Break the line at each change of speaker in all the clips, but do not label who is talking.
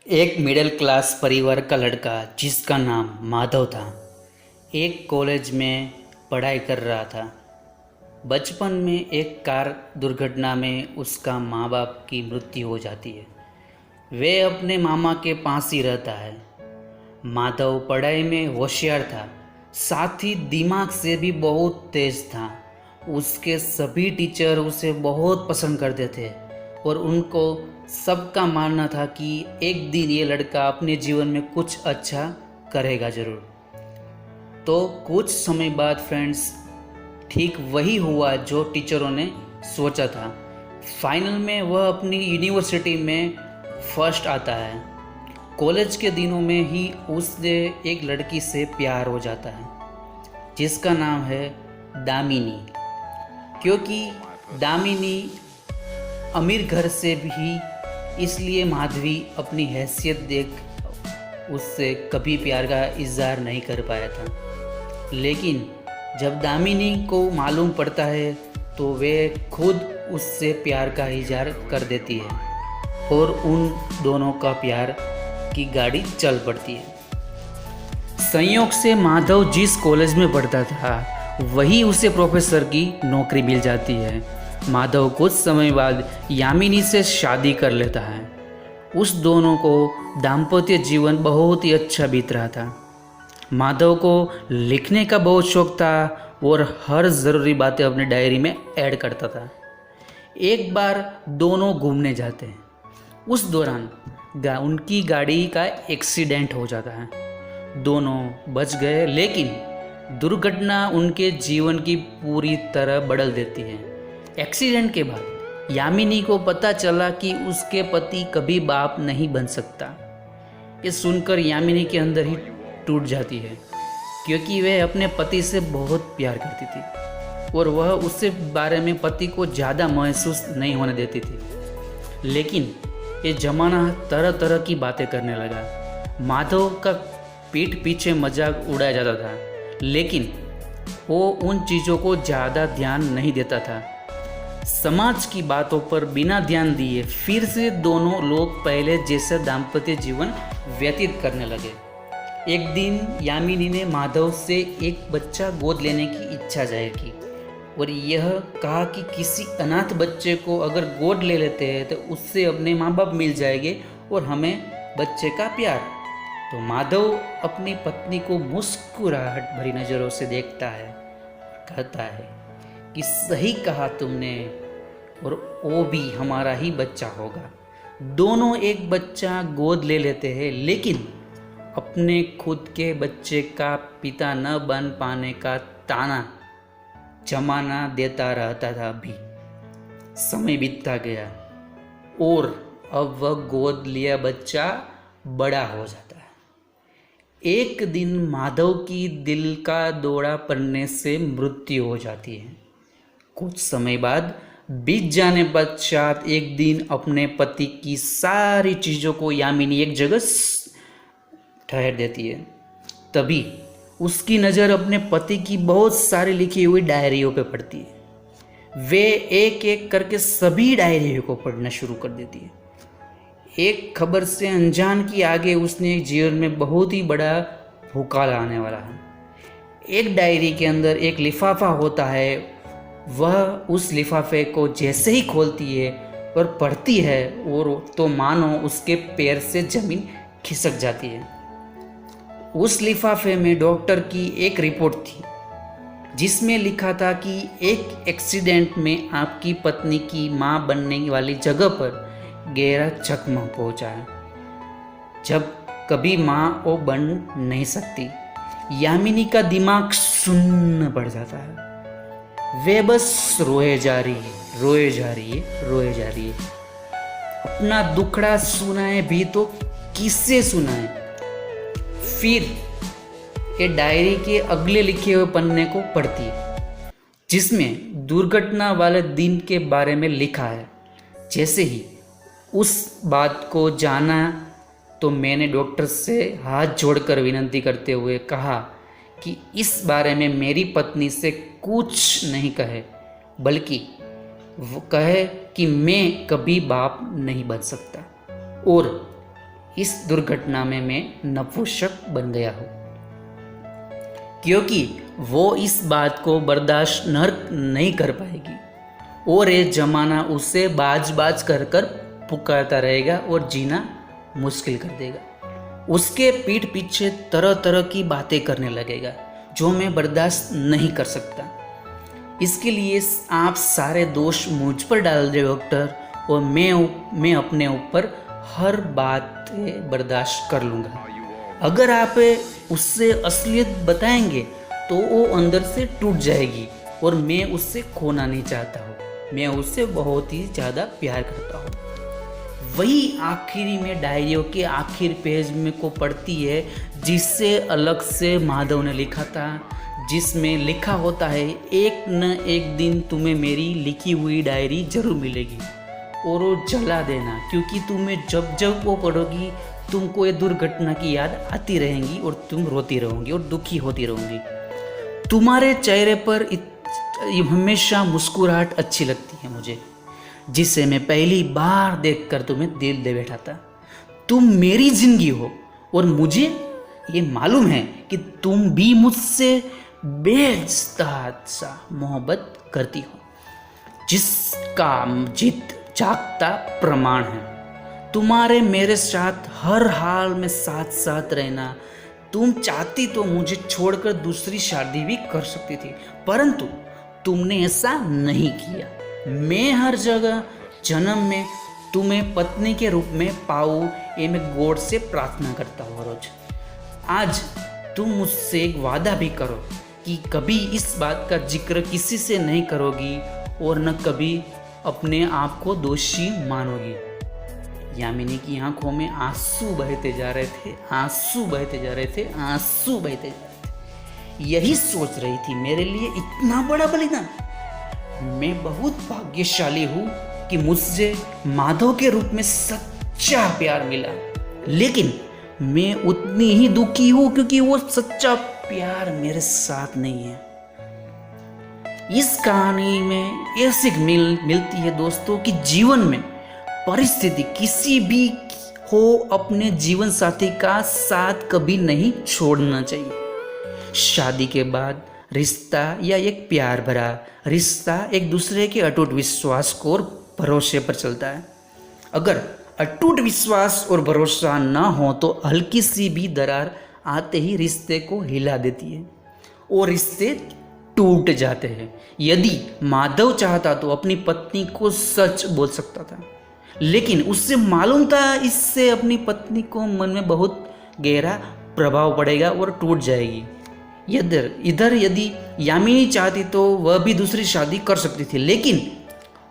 एक middle class परिवार का लड़का जिसका नाम माधव था, एक कॉलेज में पढ़ाई कर रहा था। बचपन में एक कार दुर्घटना में उसका माँ बाप की मृत्यु हो जाती है। वे अपने मामा के पास ही रहता है। माधव पढ़ाई में होशियार था, साथ ही दिमाग से भी बहुत तेज था। उसके सभी टीचर उसे बहुत पसंद करते थे और उनको सबका मानना था कि एक दिन ये लड़का अपने जीवन में कुछ अच्छा करेगा ज़रूर। तो कुछ समय बाद फ्रेंड्स, ठीक वही हुआ जो टीचरों ने सोचा था। फाइनल में वह अपनी यूनिवर्सिटी में फर्स्ट आता है। कॉलेज के दिनों में ही उससे एक लड़की से प्यार हो जाता है जिसका नाम है दामिनी। क्योंकि दामिनी अमीर घर से भी, इसलिए माधवी अपनी हैसियत देख उससे कभी प्यार का इजहार नहीं कर पाया था। लेकिन जब दामिनी को मालूम पड़ता है तो वे खुद उससे प्यार का इजहार कर देती है और उन दोनों का प्यार की गाड़ी चल पड़ती है। संयोग से माधव जिस कॉलेज में पढ़ता था वही उसे प्रोफेसर की नौकरी मिल जाती है। माधव कुछ समय बाद यामिनी से शादी कर लेता है। उस दोनों को दाम्पत्य जीवन बहुत ही अच्छा बीत रहा था। माधव को लिखने का बहुत शौक था और हर ज़रूरी बातें अपनी डायरी में ऐड करता था। एक बार दोनों घूमने जाते हैं। उस दौरान उनकी गाड़ी का एक्सीडेंट हो जाता है। दोनों बच गए, लेकिन दुर्घटना उनके जीवन की पूरी तरह बदल देती है। एक्सीडेंट के बाद यामिनी को पता चला कि उसके पति कभी बाप नहीं बन सकता। ये सुनकर यामिनी के अंदर ही टूट जाती है, क्योंकि वह अपने पति से बहुत प्यार करती थी और वह उससे बारे में पति को ज़्यादा महसूस नहीं होने देती थी। लेकिन ये ज़माना तरह तरह की बातें करने लगा। माधव का पीठ पीछे मजाक उड़ाया जाता था, लेकिन वो उन चीज़ों को ज़्यादा ध्यान नहीं देता था। समाज की बातों पर बिना ध्यान दिए फिर से दोनों लोग पहले जैसा दाम्पत्य जीवन व्यतीत करने लगे। एक दिन यामिनी ने माधव से एक बच्चा गोद लेने की इच्छा जाहिर की और यह कहा कि किसी अनाथ बच्चे को अगर गोद ले लेते हैं तो उससे अपने माँ बाप मिल जाएंगे और हमें बच्चे का प्यार। तो माधव अपनी पत्नी को मुस्कुराहट भरी नज़रों से देखता है और कहता है कि सही कहा तुमने, और वो भी हमारा ही बच्चा होगा। दोनों एक बच्चा गोद ले लेते हैं, लेकिन अपने खुद के बच्चे का पिता न बन पाने का ताना जमाना देता रहता था। भी समय बीतता गया और अब वह गोद लिया बच्चा बड़ा हो जाता है। एक दिन माधव की दिल का दौरा पड़ने से मृत्यु हो जाती है। कुछ समय बाद बीत जाने पश्चात एक दिन अपने पति की सारी चीज़ों को यामिनी एक जगह ठहर देती है। तभी उसकी नज़र अपने पति की बहुत सारी लिखी हुई डायरियों पे पड़ती है। वे एक एक करके सभी डायरियों को पढ़ना शुरू कर देती है। एक खबर से अनजान की आगे उसने जीवन में बहुत ही बड़ा भूकाल आने वाला है। एक डायरी के अंदर एक लिफाफा होता है। वह उस लिफाफे को जैसे ही खोलती है और पढ़ती है और तो मानो उसके पैर से ज़मीन खिसक जाती है। उस लिफाफे में डॉक्टर की एक रिपोर्ट थी जिसमें लिखा था कि एक एक्सीडेंट में आपकी पत्नी की मां बनने वाली जगह पर गहरा जख्म पहुंचा है, जब कभी मां वो बन नहीं सकती। यामिनी का दिमाग सुन्न पड़ जाता है। वे बस रोए जा रही है, रोए जा रही है, रोए जा रही है। अपना दुखड़ा सुनाए भी तो किससे सुनाए। फिर ये डायरी के अगले लिखे हुए पन्ने को पढ़ती है जिसमें दुर्घटना वाले दिन के बारे में लिखा है। जैसे ही उस बात को जाना तो मैंने डॉक्टर से हाथ जोड़कर विनती करते हुए कहा कि इस बारे में मेरी पत्नी से कुछ नहीं कहे, बल्कि वो कहे कि मैं कभी बाप नहीं बन सकता और इस दुर्घटना में मैं नपुंसक बन गया हूँ, क्योंकि वो इस बात को बर्दाश्त नहीं कर पाएगी और ये जमाना उसे बाज बाज कर कर पुकारता रहेगा और जीना मुश्किल कर देगा। उसके पीठ पीछे तरह तरह की बातें करने लगेगा जो मैं बर्दाश्त नहीं कर सकता। इसके लिए आप सारे दोष मुझ पर डाल दे डॉक्टर, और मैं अपने ऊपर हर बात बर्दाश्त कर लूँगा। अगर आप उससे असलियत बताएंगे तो वो अंदर से टूट जाएगी और मैं उससे खोना नहीं चाहता हूँ। मैं उससे बहुत ही ज़्यादा प्यार करता हूँ। वही आखिरी में डायरियों के आखिर पेज में को पढ़ती है जिससे अलग से माधव ने लिखा था, जिसमें लिखा होता है एक न एक दिन तुम्हें मेरी लिखी हुई डायरी जरूर मिलेगी और वो जला देना, क्योंकि तुम्हें जब जब वो पढ़ोगी तुमको ये दुर्घटना की याद आती रहेंगी और तुम रोती रहोगी और दुखी होती रहोगी। तुम्हारे चेहरे पर हमेशा मुस्कुराहट अच्छी लगती है मुझे, जिसे मैं पहली बार देखकर तुम्हें दिल दे बैठा था। तुम मेरी जिंदगी हो और मुझे ये मालूम है कि तुम भी मुझसे बेहद सा मोहब्बत करती हो, जिसका जीत जागता प्रमाण है। तुम्हारे मेरे साथ हर हाल में साथ साथ रहना। तुम चाहती तो मुझे छोड़कर दूसरी शादी भी कर सकती थी, परंतु तुमने ऐसा नहीं किया। मैं हर जगह जन्म में तुम्हें पत्नी के रूप में पाऊँ, ये मैं गॉड से प्रार्थना करता हूँ रोज। आज तुम मुझसे एक वादा भी करो कि कभी इस बात का जिक्र किसी से नहीं करोगी और न कभी अपने आप को दोषी मानोगी। यामिनी की आंखों में आंसू बहते जा रहे थे, आंसू बहते जा रहे थे, आंसू बहते जा रहे थे। यही सोच रही थी मेरे लिए इतना बड़ा बलिदान। मैं बहुत भाग्यशाली हूँ कि मुझसे माधव के रूप में सच्चा प्यार मिला, लेकिन मैं उतनी ही दुखी हूँ क्योंकि वो सच्चा प्यार मेरे साथ नहीं है। इस कहानी में यह सीख मिलती है दोस्तों कि जीवन में परिस्थिति किसी भी हो, अपने जीवन साथी का साथ कभी नहीं छोड़ना चाहिए। शादी के बाद रिश्ता या एक प्यार भरा रिश्ता एक दूसरे के अटूट विश्वास को और भरोसे पर चलता है। अगर अटूट विश्वास और भरोसा ना हो तो हल्की सी भी दरार आते ही रिश्ते को हिला देती है और रिश्ते टूट जाते हैं। यदि माधव चाहता तो अपनी पत्नी को सच बोल सकता था, लेकिन उससे मालूम था इससे अपनी पत्नी को मन में बहुत गहरा प्रभाव पड़ेगा और टूट जाएगी। इधर यदि यामिनी चाहती तो वह भी दूसरी शादी कर सकती थी, लेकिन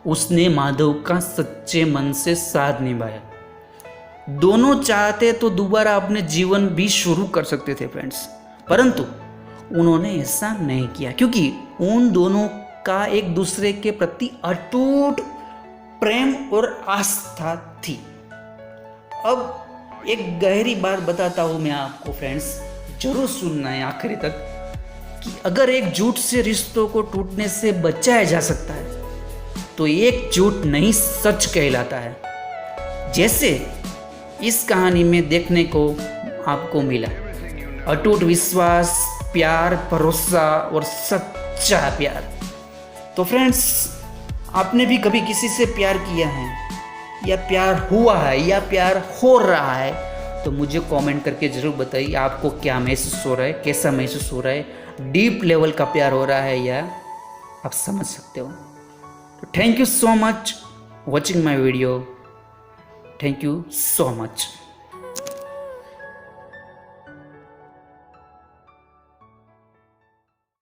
उसने माधव का सच्चे मन से साथ निभाया। दोनों चाहते तो दोबारा अपने जीवन भी शुरू कर सकते थे फ्रेंड्स, परंतु उन्होंने ऐसा नहीं किया क्योंकि उन दोनों का एक दूसरे के प्रति अटूट प्रेम और आस्था थी। अब एक गहरी बात बताता हूँ मैं आपको फ्रेंड्स, जरूर सुनना है आखिरी तक, कि अगर एक झूठ से रिश्तों को टूटने से बचाया जा सकता है तो एक झूठ नहीं सच कहलाता है, जैसे इस कहानी में देखने को आपको मिला। अटूट विश्वास, प्यार, भरोसा और सच्चा प्यार। तो फ्रेंड्स, आपने भी कभी किसी से प्यार किया है या प्यार हुआ है या प्यार हो रहा है तो मुझे कमेंट करके ज़रूर बताइए आपको क्या महसूस हो रहा है, कैसा महसूस हो रहा है, डीप लेवल का प्यार हो रहा है या आप समझ सकते हो। तो thank you so much watching my video. Thank you so much.